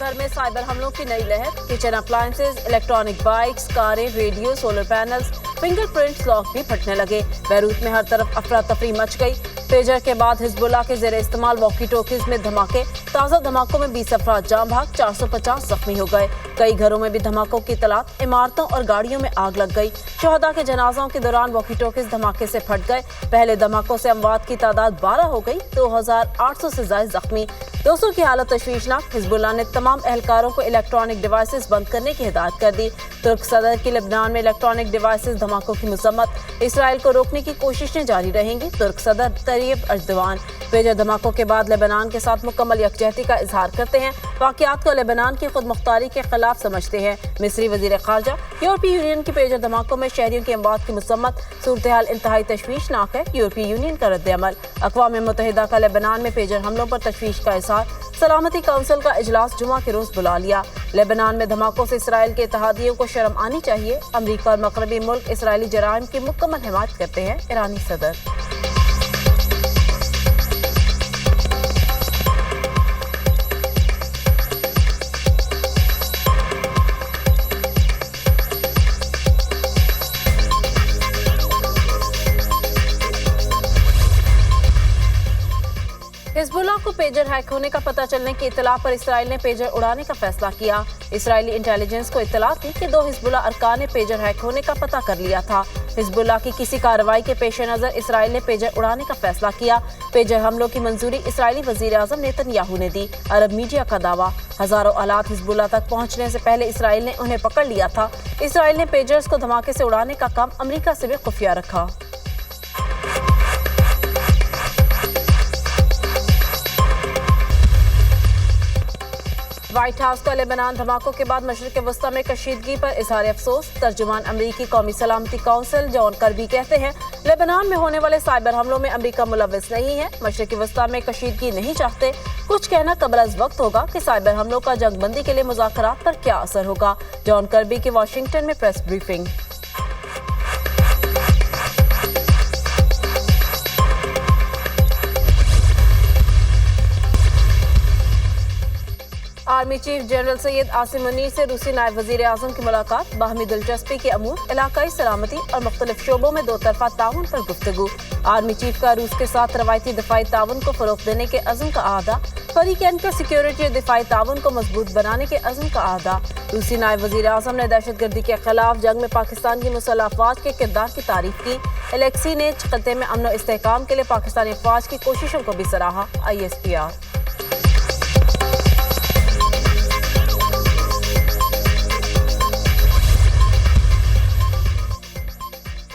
भर में साइबर हमलों की नई लहर। किचन अप्लायंसेज, इलेक्ट्रॉनिक बाइक्स, कारें, radio, solar panels, fingerprints lock भी फटने लगे। बैरूत में हर तरफ अफरा तफरी मच गई। पेजर के बाद हिजबुल्लाह के जेर इस्तेमाल वॉकी टॉकीज में धमाके। ताज़ा धमाकों में 20 अफराद जान भाग, 450 जख्मी हो गए। कई घरों में भी धमाकों की इतलात। इमारतों और गाड़ियों में आग लग गई। शहदा के जनाज़ों के दौरान वॉकी टॉकीज धमाके से फट गए। पहले धमाकों से अमवात की तादाद 12 हो गई। 2800 से ज्यादा जख्मी। 200 की हालत तशवीशनाक। हिजबुल्लाह ने तमाम एहलकारों को इलेक्ट्रॉनिक डिवाइसेस बंद करने की हिदायत कर दी। तुर्क सदर की लेबनान में इलेक्ट्रॉनिक डिवाइसेस धमाकों की मजम्मत। इसराइल को रोकने की कोशिशें जारी रहेंगी। तुर्क सदर तैयब अर्दवान पेजर धमाकों के बाद लेबनान के साथ मुकम्मल यकजहती का इजहार करते हैं। वाक़यात को लेबनान की खुद मुख्तारी के खिलाफ समझते हैं। मिस्री वजीर खारजा यूरोपीय यूनियन की पेजर धमाकों में शहरियों की अमवात की मजम्मत। सूरत-ए-हाल इंतहाई तशवीशनाक है। यूरोपीय यूनियन का रद्द-ए-अमल। अक़वाम मुत्तहिदा का लेबनान में पेजर हमलों पर तशवीश का इजहार। सलामती काउंसिल का इजलास जुमा के रोज बुला लिया। लेबनान में धमाकों से इसराइल के इत्तेहादियों को शर्म आनी चाहिए। अमरीका और मगरबी मुल्क इसराइली जराइम की मुकम्मल हिमायत करते हैं। ईरानी सदर हिजबुल्लाह को पेजर हैक होने का पता चलने की इत्तला पर इसराइल ने पेजर उड़ाने का फैसला किया। इसराइली इंटेलिजेंस को इत्तला थी कि 2 हिजबुल्लाह अरकान ने पेजर हैक होने का पता कर लिया था। हिजबुल्लाह की किसी कार्रवाई के पेश नज़र इसराइल ने पेजर उड़ाने का फैसला किया। पेजर हमलों की मंजूरी इसराइली वजीर आज़म नेतन्याहू ने दी। अरब मीडिया का दावा। हजारों आलात हिजबुल्लाह तक पहुंचने से पहले इसराइल ने उन्हें पकड़ लिया था। इसराइल ने पेजर्स को धमाके से उड़ाने का काम अमरीका से भी खुफिया रखा। व्हाइट हाउस का लेबनान धमाकों के बाद मशरिक़ वस्ता में कशीदगी पर इजहार अफसोस। तर्जुमान अमरीकी कौमी सलामती काउंसिल जॉन कर्बी कहते हैं, लेबनान में होने वाले साइबर हमलों में अमरीका मुलव्विस नहीं है। मशरिक़ वस्ता में कशीदगी नहीं चाहते। कुछ कहना कबल अज़ वक्त होगा कि साइबर हमलों का जंगबंदी के लिए मुज़ाकरात पर क्या असर होगा। जॉन कर्बी की वाशिंगटन में press briefing. Army chief general Syed Asim Munir से रूसी नायब वजीर आज़म की मुलाकात। बाहमी दिलचस्पी के अमूर, इलाकाई सलामती और मुख्तलिफ शोबों में 2 तरफा ताउन पर गुफ्तगू। आर्मी चीफ का रूस के साथ रवायती दिफाई ताउन को फरोग़ देने के अज़्म का आदा। फरीकैन का सिक्योरिटी और दिफाई ताउन को मजबूत बनाने के अज़्म का आदा। रूसी नायब वजीर आज़म ने दहशतगर्दी के खिलाफ जंग में पाकिस्तान की मुसल्लह अफ़वाज के किरदार की तारीफ की। एलेक्सी ने खत्ते में अमन और इस्तेहकाम के लिए पाकिस्तानी अफ़वाज की कोशिशों को भी सराहा। ISPR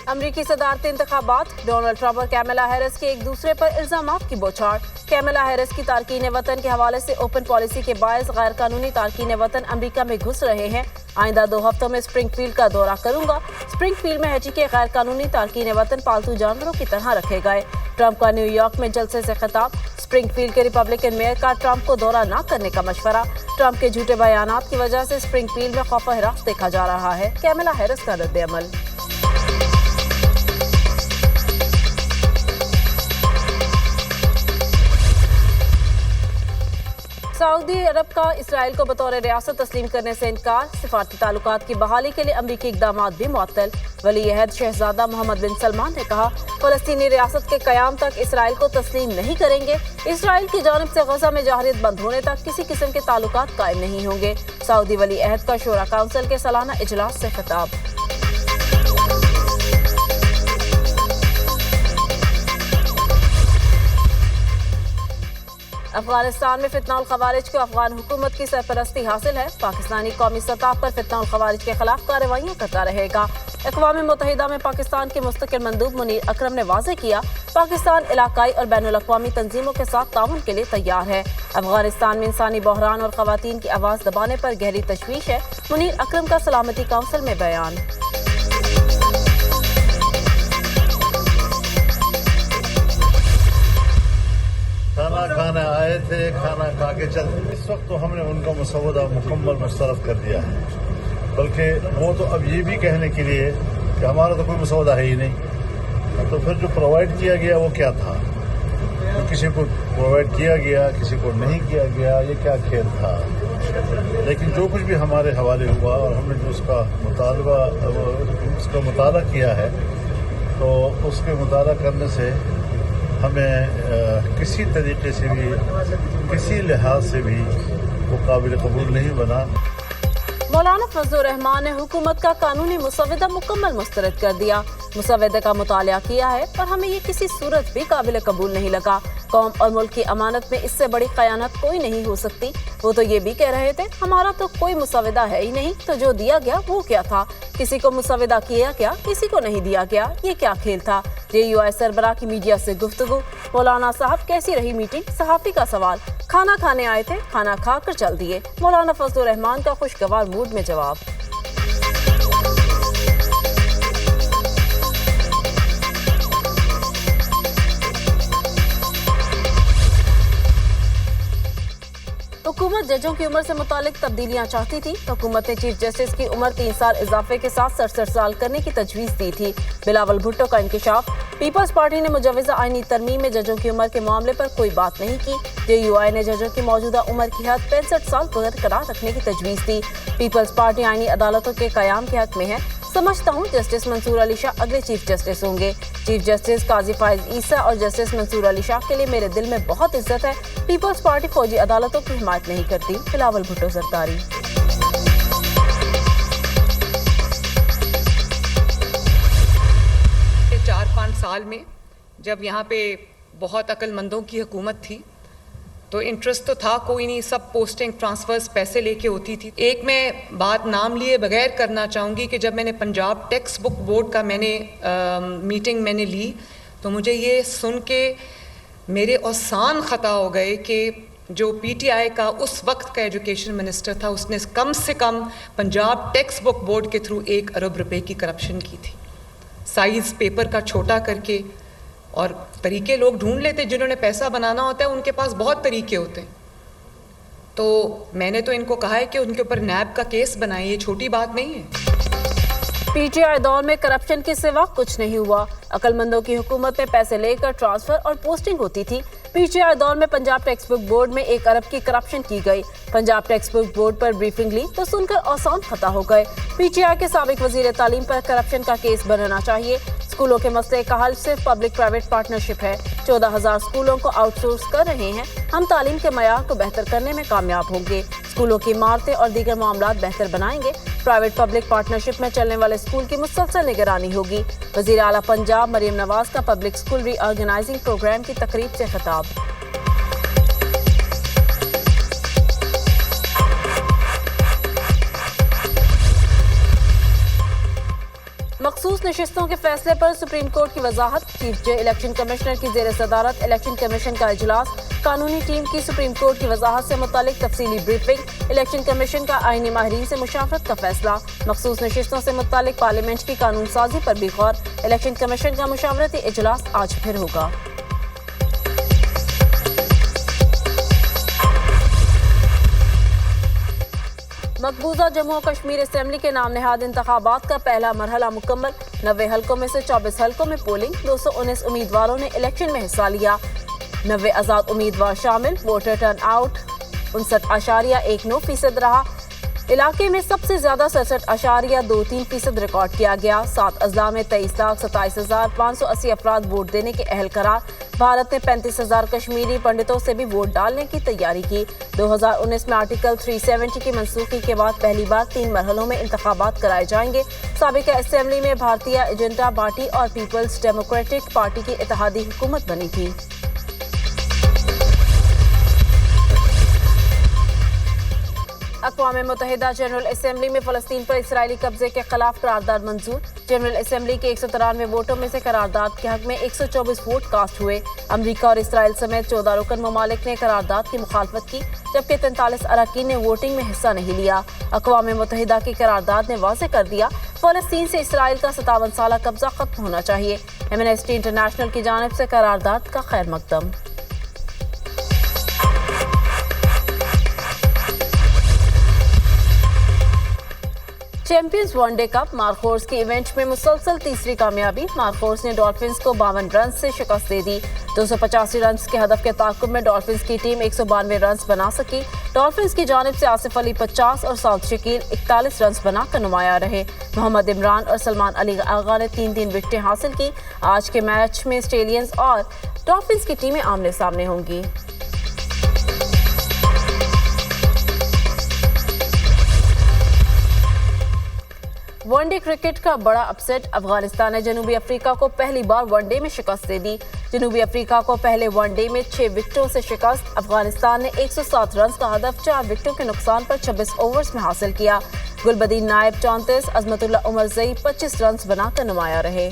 अमरीकी सदारती इंतखाबात। डोनाल्ड ट्रंप और कैमला हैरिस के एक दूसरे पर इल्जामात की बौछार। कैमला हैरिस की तारकीन वतन के हवाले से ओपन पॉलिसी के बायस गैर कानूनी तारकीन वतन अमरीका में घुस रहे हैं। आइंदा 2 हफ्तों में स्प्रिंगफील्ड का दौरा करूंगा। स्प्रिंगफील्ड में हैटी के गैर कानूनी तारकीन वतन पालतू जानवरों की तरह रखे गए। ट्रंप का न्यूयॉर्क में जलसे से खिताब। स्प्रिंगफील्ड के रिपब्लिकन मेयर का ट्रंप को दौरा न करने का मशवरा। ट्रंप के झूठे बयानात की वजह से स्प्रिंगफील्ड में खौफ व हिरास देखा जा रहा है। कैमला हैरिस का रद्द-ए-अमल। सऊदी अरब का इसराइल को बतौर रियासत तस्लीम करने से इनकार। सिफारती ताल्लुकात की बहाली के लिए अमरीकी इक़दामात भी मुअत्तल। वली-ए-अहद शहजादा मोहम्मद बिन सलमान ने कहा, फ़लस्तीनी रियासत के क़याम तक इसराइल को तस्लीम नहीं करेंगे। इसराइल की जानिब से गज़ा में जाहिरियत बंद होने तक किसी किस्म के ताल्लुकात कायम नहीं होंगे। सऊदी वली-ए-अहद का शूरा काउंसिल के सालाना इजलास से खिताब। अफगानिस्तान में फितनाउल खवारिज को अफगान हुकूमत की सरपरस्ती हासिल है। पाकिस्तानी कौमी सतह पर फितनाउल खवारिज के खिलाफ कार्रवाइयाँ करता रहेगा। अक़वाम मुत्तहिदा में पाकिस्तान के मुस्तकिल मंदूब मुनीर अकरम ने वाज़ेह किया, पाकिस्तान इलाकाई और बैनुल अक़वामी तंजीमों के साथ ताउन के लिए तैयार है। अफगानिस्तान में इंसानी बहरान और ख़वातीन की आवाज़ दबाने पर गहरी तशवीश है। मुनीर अकरम का सलामती काउंसिल में बयान। खाना खाने आए थे, खाना खा के चलते। इस वक्त तो हमने उनका मसौदा मुकम्मल मुस्तरद कर दिया है, बल्कि वो तो अब ये भी कहने के लिए कि हमारा तो कोई मसौदा है ही नहीं। तो फिर जो प्रोवाइड किया गया वो क्या था? तो किसी को प्रोवाइड किया गया, किसी को नहीं किया गया, ये क्या खेल था? لیکن جو کچھ بھی ہمارے حوالے ہوا اور ہم نے جو اس کا مطالعہ کیا ہے تو اس کے مطالعہ کرنے سے ہمیں کسی طریقے سے بھی کسی لحاظ سے بھی وہ قابل قبول نہیں بنا۔ مولانا فضل الرحمان نے حکومت کا قانونی مسودہ مکمل مسترد کر دیا۔ مسودے کا مطالعہ کیا ہے اور ہمیں یہ کسی صورت بھی قابل قبول نہیں لگا۔ قوم اور ملک کی امانت میں اس سے بڑی خیانت کوئی نہیں ہو سکتی۔ وہ تو یہ بھی کہہ رہے تھے ہمارا تو کوئی مسودہ ہے ہی نہیں، تو جو دیا گیا وہ کیا تھا؟ کسی کو مسودہ کیا گیا، کسی کو نہیں دیا گیا، یہ کیا کھیل تھا؟ JUI سربراہ کی میڈیا سے گفتگو۔ مولانا صاحب کیسی رہی میٹنگ؟ صحافی کا سوال۔ کھانا کھانے آئے تھے، کھانا کھا کر چل دیے۔ مولانا فضل الرحمان کا خوشگوار موڈ میں جواب۔ 'حکومت ججوں کی عمر سے متعلق تبدیلیاں چاہتی تھی۔ حکومت نے چیف جسٹس کی عمر 3 سال اضافے کے ساتھ 67 سال کرنے کی تجویز دی تھی۔ بلاول بھٹو کا انکشاف۔ پیپلز پارٹی نے مجوزہ آئینی ترمیم میں ججوں کی عمر کے معاملے پر کوئی بات نہیں کی۔ JUI نے ججوں کی موجودہ عمر کی حد 65 سال برقرار رکھنے کی تجویز دی۔ پیپلز پارٹی آئینی عدالتوں کے قیام کے حق میں ہے۔ سمجھتا ہوں جسٹس منصور علی شاہ اگلے چیف جسٹس ہوں گے۔ چیف جسٹس قاضی فائز عیسیٰ اور جسٹس منصور علی شاہ کے لیے میرے دل میں بہت عزت ہے۔ پیپلز پارٹی فوجی عدالتوں کی حمایت نہیں کرتی۔ بلاول بھٹو زرداری۔ 4-5 سال میں جب یہاں پہ بہت عقل مندوں کی حکومت تھی تو انٹرسٹ تو تھا کوئی نہیں، سب پوسٹنگ ٹرانسفرز پیسے لے کے ہوتی تھی۔ ایک میں بات نام لیے بغیر کرنا چاہوں گی کہ جب میں نے پنجاب ٹیکسٹ بک بورڈ کا میٹنگ میں نے لی تو مجھے یہ سن کے میرے اوسان خطا ہو گئے کہ جو PTI کا اس وقت کا ایجوکیشن منسٹر تھا اس نے کم سے کم پنجاب ٹیکسٹ بک بورڈ کے تھرو 1 ارب روپے کی کرپشن کی تھی، سائز پیپر کا چھوٹا کر کے۔ اور طریقے لوگ ڈھونڈ لیتے، جنہوں نے پیسہ بنانا ہوتا ہے ان کے پاس بہت طریقے ہوتے ہیں۔ تو میں نے تو ان کو کہا ہے کہ ان کے اوپر نیب کا کیس بنائیں، یہ چھوٹی بات نہیں ہے۔ PTI دور میں کرپشن کے سوا کچھ نہیں ہوا۔ عقل مندوں کی حکومت میں پیسے لے کر ٹرانسفر اور پوسٹنگ ہوتی تھی۔ PTI دور میں پنجاب ٹیکسٹ بک بورڈ میں 1 ارب کی کرپشن کی گئی۔ پنجاب ٹیکسٹ بک بورڈ پر بریفنگ لی تو سن کر اوسان خطا ہو گئے۔ PTI کے سابق وزیر تعلیم پر کرپشن کا کیس بننا چاہیے۔ اسکولوں کے مسئلے کا حل صرف پبلک پرائیویٹ پارٹنرشپ ہے۔ 14,000 اسکولوں کو آؤٹ سورس کر رہے ہیں۔ ہم تعلیم کے معیار کو بہتر کرنے میں کامیاب ہوں گے۔ اسکولوں کی عمارتیں اور دیگر معاملات بہتر بنائیں گے۔ پرائیویٹ پبلک پارٹنرشپ میں چلنے والے اسکول کی مسلسل نگرانی ہوگی۔ وزیر اعلیٰ پنجاب مریم نواز کا پبلک اسکول ری آرگنائزنگ پروگرام کی تقریب سے خطاب۔ مخصوص نشستوں کے فیصلے پر سپریم کورٹ کی وضاحت۔ چیف الیکشن کمشنر کی زیر صدارت الیکشن کمیشن کا اجلاس۔ قانونی ٹیم کی سپریم کورٹ کی وضاحت سے متعلق تفصیلی بریفنگ۔ الیکشن کمیشن کا آئینی ماہرین سے مشاورت کا فیصلہ۔ مخصوص نشستوں سے متعلق پارلیمنٹ کی قانون سازی پر بھی غور۔ الیکشن کمیشن کا مشاورتی اجلاس آج پھر ہوگا۔ مقبوضہ جموں و کشمیر اسمبلی کے نام نہاد انتخابات کا پہلا مرحلہ مکمل۔ 90 حلقوں میں سے 24 حلقوں میں پولنگ۔ 219 امیدواروں نے الیکشن میں حصہ لیا۔ 90 آزاد امیدوار شامل۔ ووٹر ٹرن آؤٹ 59.19% رہا۔ علاقے میں سب سے زیادہ 67.23% ریکارڈ کیا گیا۔ 7 اضلاع میں 23,27,580 افراد ووٹ دینے کے اہل قرار۔ بھارت نے 35,000 کشمیری پنڈتوں سے بھی ووٹ ڈالنے کی تیاری کی۔ 2019 میں آرٹیکل 370 کی منسوخی کے بعد پہلی بار 3 مرحلوں میں انتخابات کرائے جائیں گے۔ سابقہ اسمبلی میں بھارتیہ جنتا پارٹی اور پیپلز ڈیموکریٹک پارٹی کی اتحادی حکومت بنی تھی۔ اقوام متحدہ جنرل اسمبلی میں فلسطین پر اسرائیلی قبضے کے خلاف قرارداد منظور۔ جنرل اسمبلی کے 193 ووٹوں میں سے قرارداد کے حق میں 124 ووٹ کاسٹ ہوئے۔ امریکہ اور اسرائیل سمیت 14 رکن ممالک نے قرارداد کی مخالفت کی، جبکہ 43 اراکین نے ووٹنگ میں حصہ نہیں لیا۔ اقوام متحدہ کی قرارداد نے واضح کر دیا فلسطین سے اسرائیل کا 57 سالہ قبضہ ختم ہونا چاہیے۔ ایمنسٹی انٹرنیشنل کی جانب سے قرارداد کا خیر مقدم۔ चैंपियंस वनडे कप मार्कोर्स के इवेंट में मुसलसल तीसरी कामयाबी। मार्कोर्स ने डॉल्फिन्स को 52 रन से शिकस्त दे दी। 285 रन के हदफ के ताक़ुब में डॉल्फिन्स की टीम 192 रन बना सकी। डॉल्फिन्स की जानिब से आसिफ अली 50 और साउद शकील 41 रन बनाकर नुमाया रहे। मोहम्मद इमरान और सलमान अली आगा ने 3-3 विकेटें हासिल की। आज के मैच में ऑस्ट्रेलियंस और डॉल्फिन्स की टीमें आमने सामने होंगी। वनडे क्रिकेट का बड़ा अपसेट। अफगानिस्तान ने जनूबी अफ्रीका को पहली बार वनडे में शिकस्त दे दी। जनूबी अफ्रीका को पहले वनडे में 6 विकेटों से शिकस्त। अफगानिस्तान ने 107 रन का हदफ 4 विकेटों के नुकसान पर 26 ओवर्स में हासिल किया। गुलबदीन नायब 34, अजमतुल्ला उमरजई 25 रन बनाकर नुमाया रहे।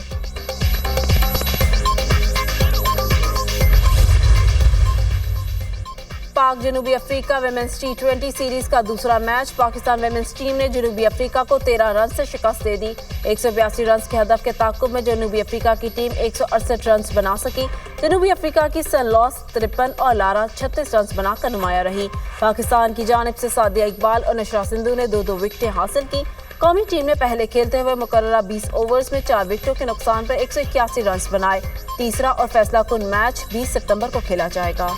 पाक जनूबी अफ्रीका विमेंस T20 सीरीज का दूसरा मैच। पाकिस्तान विमेंस टीम ने जनूबी अफ्रीका को 13 रन से शिकस्त दे दी। 182 रन के हदफ के ताक़ुब में जनूबी अफ्रीका की टीम 168 रन बना सकी। जनूबी अफ्रीका की सनलॉस 53 और लारा 36 रन बनाकर नुमाया रही। पाकिस्तान की जानिब से सादिया इकबाल और नशरा सिंधु ने 2-2 विकेटें हासिल की। कौमी टीम ने पहले खेलते हुए मुकर्ररा 20 ओवर्स में 4 विकेटों के नुकसान पर 181 रन बनाए। तीसरा और फैसला कुन मैच 20 सितंबर को खेला जाएगा।